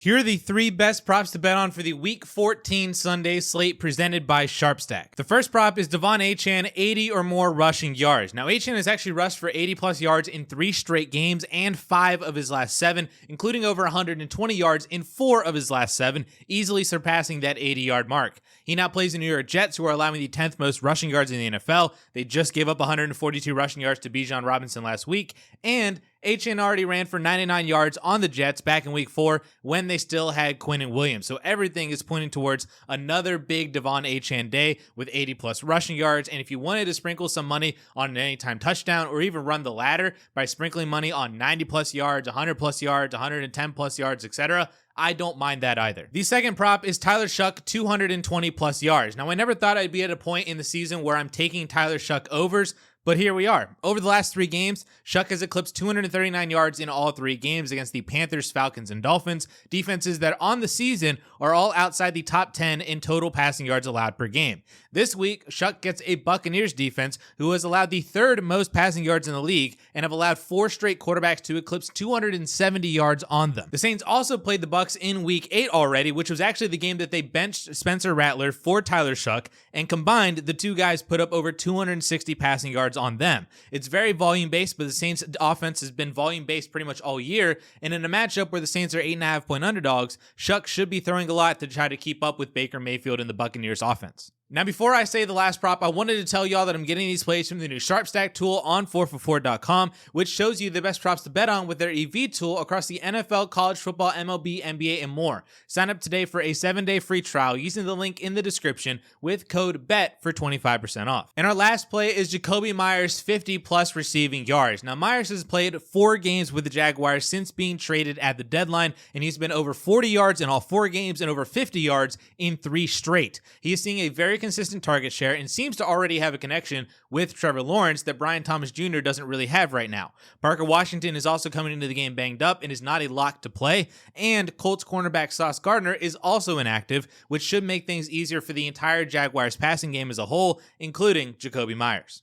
Here are the 3 best props to bet on for the Week 14 Sunday slate presented by SharpStack. The first prop is Devon Achane, 80 or more rushing yards. Now, Achane has actually rushed for 80 plus yards in 3 straight games and 5 of his last 7, including over 120 yards in 4 of his last 7, easily surpassing that 80-yard mark. He now plays the New York Jets, who are allowing the 10th most rushing yards in the NFL. They just gave up 142 rushing yards to Bijan Robinson last week, and Achane already ran for 99 yards on the Jets back in week 4 when they still had Quinnen Williams. So everything is pointing towards another big Devon Achane day with 80 plus rushing yards. And if you wanted to sprinkle some money on an anytime touchdown or even run the ladder by sprinkling money on 90 plus yards, 100 plus yards, 110 plus yards, etc., I don't mind that either. The second prop is Tyler Shough, 220 plus yards. Now, I never thought I'd be at a point in the season where I'm taking Tyler Shough overs, but here we are. Over the last 3 games, Shough has eclipsed 239 yards in all 3 games against the Panthers, Falcons, and Dolphins, defenses that on the season are all outside the top 10 in total passing yards allowed per game. This week, Shough gets a Buccaneers defense who has allowed the 3rd most passing yards in the league and have allowed 4 straight quarterbacks to eclipse 270 yards on them. The Saints also played the Bucs in week 8 already, which was actually the game that they benched Spencer Rattler for Tyler Shough, and combined, the 2 guys put up over 260 passing yards on them. It's very volume-based, but the Saints offense has been volume-based pretty much all year, and in a matchup where the Saints are 8.5-point underdogs, Shough should be throwing a lot to try to keep up with Baker Mayfield and the Buccaneers offense. Now, before I say the last prop, I wanted to tell y'all that I'm getting these plays from the new SharpStack tool on 4for4.com, which shows you the best props to bet on with their EV tool across the NFL, college football, MLB, NBA, and more. Sign up today for a 7-day free trial using the link in the description with code BET for 25% off. And our last play is Jakobi Meyers, 50-plus receiving yards. Now, Meyers has played 4 games with the Jaguars since being traded at the deadline, and he's been over 40 yards in all 4 games and over 50 yards in 3 straight. He is seeing a very consistent target share and seems to already have a connection with Trevor Lawrence that Brian Thomas Jr. doesn't really have right now. Parker Washington is also coming into the game banged up and is not a lock to play, and Colts cornerback Sauce Gardner is also inactive, which should make things easier for the entire Jaguars passing game as a whole, including Jakobi Meyers.